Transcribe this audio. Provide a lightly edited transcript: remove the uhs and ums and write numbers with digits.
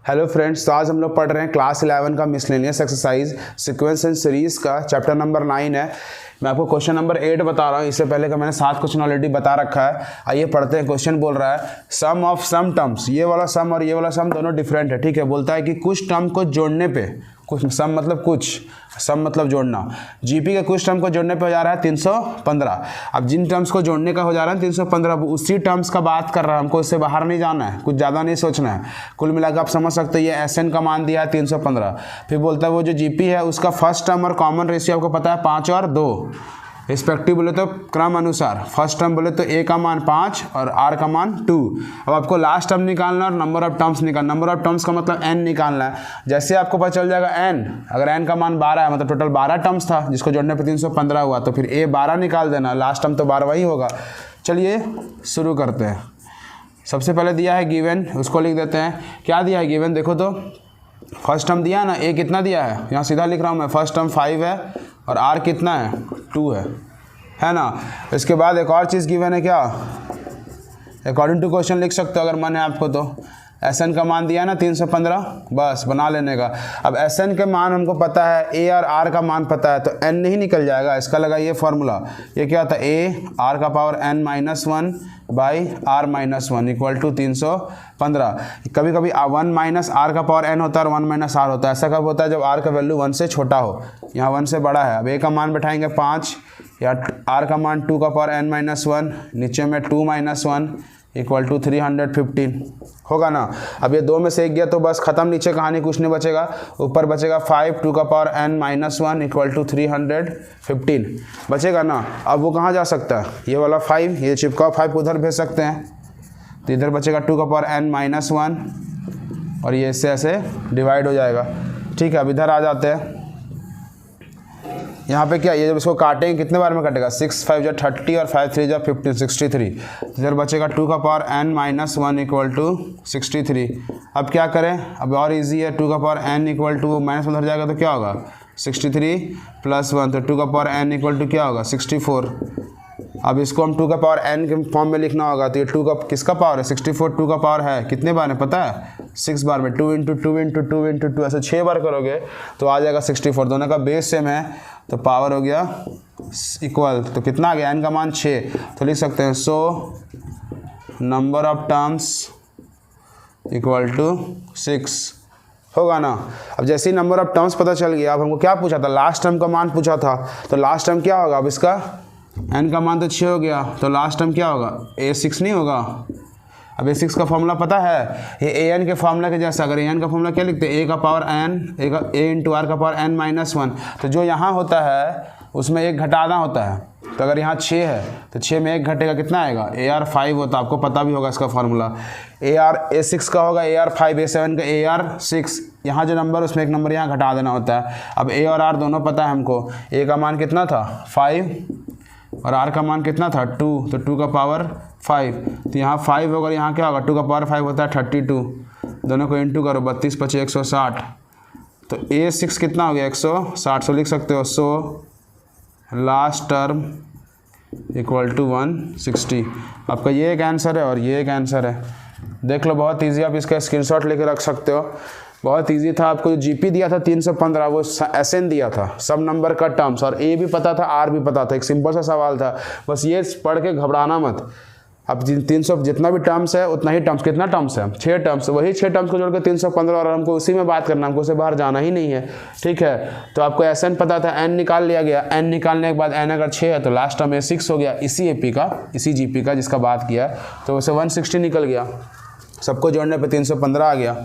Hello friends, तो आज हम लोग पढ़ रहे हैं क्लास 11 का miscellaneous exercise sequence and series का चैप्टर नंबर 9 है। मैं आपको क्वेश्चन नंबर 8 बता रहा हूँ। इससे पहले का मैंने 7 क्वेश्चन ऑलरेडी बता रखा है। आइए पढ़ते हैं। क्वेश्चन बोल रहा है सम ऑफ सम टर्म्स, ये वाला सम और ये वाला सम दोनों डिफरेंट है, ठीक है। बोलता है कि कुछ टर्म को जोड़ने पे, कुछ सम मतलब कुछ, सम मतलब जोड़ना, जीपी के कुछ टर्म को जोड़ने पे हो जा रहा है 315। अब जिन टर्म्स को जोड़ने का हो जा रहा है 315, उसी टर्म्स का बात कर रहा है, हमको इससे बाहर नहीं जाना है, कुछ ज़्यादा नहीं सोचना है। कुल मिलाकर आप समझ सकते हैं ये एसएन का मान दिया है 315। फिर बोलता है वो जो जीपी है उसका फर्स्ट टर्म और कॉमन रेशियो आपको पता है 5 और 2 रिस्पेक्टिव, बोले तो क्रम अनुसार। फर्स्ट टर्म बोले तो ए का मान 5 और आर का मान 2। अब आपको लास्ट टर्म निकालना और नंबर ऑफ टर्म्स निकालना। नंबर ऑफ टर्म्स का मतलब एन निकालना है। जैसे आपको पता चल जाएगा एन, अगर एन का मान 12 है मतलब टोटल 12 टर्म्स था जिसको जोड़ने पे 315 हुआ, तो फिर ए 12 निकाल देना, लास्ट टर्म तो 12 ही होगा। चलिए शुरू करते हैं। सबसे पहले दिया है गिवन, उसको लिख देते हैं। क्या दिया है गिवन देखो तो, फर्स्ट टर्म दिया है ना, ए कितना दिया है, यहाँ सीधा लिख रहा हूँ मैं, फर्स्ट टर्म 5 है और आर कितना है 2 है ना। इसके बाद एक और चीज़ गिवन है, क्या अकॉर्डिंग टू क्वेश्चन लिख सकते हो अगर मन है आपको तो। एसएन का मान दिया है ना 315, बस बना लेने का। अब एसएन के मान हमको पता है, ए और आर का मान पता है, तो एन नहीं निकल जाएगा। इसका लगाइए फॉर्मूला, ये क्या होता है, ए आर का power N minus 1 by R minus 1 equal to 315। कभी कभी 1 माइनस आर का पावर एन होता है और 1 माइनस आर होता है। ऐसा कब होता है, जब आर का वैल्यू 1 से छोटा हो, यहाँ 1 से बड़ा है। अब ए का मान बैठाएंगे 5 या आर का मान 2 का पावर एन माइनस 1, नीचे में 2 माइनस 1 इक्वल टू 315 होगा ना। अब ये 2 में से एक गया तो बस खत्म, नीचे कहानी कुछ नहीं बचेगा। ऊपर बचेगा 5 2 का power N minus 1 equal to 315 बचेगा ना। अब वो कहाँ जा सकता है, ये वाला 5, ये चिपका 5 उधर भेज सकते हैं, तो इधर बचेगा 2 का पावर एन माइनस 1 और ये इससे ऐसे डिवाइड हो जाएगा, ठीक है। अब इधर आ जाते हैं। यहाँ पे क्या, ये जब इसको काटेंगे कितने बार में कटेगा, 6 5 जा 30 और 5 3 जा 15 63। इधर बचेगा 2 का power n minus 1 equal to 63। अब क्या करें, अब और इजी है, 2 का power n equal to minus 1 उधर जाएगा तो क्या होगा 63 प्लस 1, तो 2 का पावर n इक्वल टू क्या होगा 64। अब इसको हम 2 का पावर n के फॉर्म में लिखना होगा, तो ये 2 का किसका पावर है 64, 2 का पावर है कितने बार है पता है 6 बार में, 2 इंटू 2 इंटू 2 इंटू 2 ऐसे 6 बार करोगे तो आ जाएगा 64। दोनों का बेस सेम है तो पावर हो गया इक्वल, तो कितना आ गया n का मान 6, तो लिख सकते हैं so number of terms equal to 6 होगा ना। अब जैसे ही नंबर ऑफ टर्म्स पता चल गया, अब हमको क्या पूछा था, लास्ट टर्म का मान पूछा था, तो लास्ट टर्म क्या होगा, अब इसका n का मान तो 6 हो गया, तो लास्ट टर्म क्या होगा a6 नहीं होगा। अब a6 का फॉर्मूला पता है, ये an के फॉर्मूला के जैसा। अगर an का फॉर्मूला क्या लिखते हैं, a का power n, a into R का पावर n माइनस 1, तो जो यहाँ होता है उसमें एक घटाना होता है। तो अगर यहाँ 6 है तो 6 में एक घटेगा, कितना आएगा AR 5 होता है, आपको पता भी होगा इसका फॉर्मूला। AR A6 का होगा AR 5, A7 का AR 6, यहाँ जो नंबर उसमें एक नंबर यहाँ घटा देना होता है। अब A और R दोनों पता है हमको, A का मान कितना था 5 और R का मान कितना था 2, तो 2 का पावर 5, तो यहाँ 5 होगा, यहाँ क्या होगा 2 का पावर 5 होता है 32। दोनों को इंटू करो, 32 × 5 = 160, तो A6 कितना हो गया 160, सो लिख सकते हो so last term equal to 160। आपका ये एक आंसर है और ये एक आंसर है, देख लो बहुत इजी। आप इसका स्क्रीनशॉट लेके रख सकते हो, बहुत इजी था। आपको जो जीपी दिया था 315, वो एसएन दिया था, सब नंबर का टर्म्स, और ए भी पता था आर भी पता था। एक सिंपल सा सवाल था, बस ये पढ़ के घबराना मत। अब 300 जितना भी टर्म्स है उतना ही टर्म्स, कितना टर्म्स है 6 टर्म्स, वही 6 टर्म्स को जोड़ के 315, और हमको उसी में बात करना, हमको उससे बाहर जाना ही नहीं है, ठीक है। तो आपको एसएन पता था, एन निकाल लिया गया। एन निकालने के बाद एन अगर 6 है तो लास्ट टर्म A6 हो गया, इसी एपी का, इसी जीपी का जिसका बात किया, तो वैसे 160 निकल गया, सबको जोड़ने पर 315 आ गया।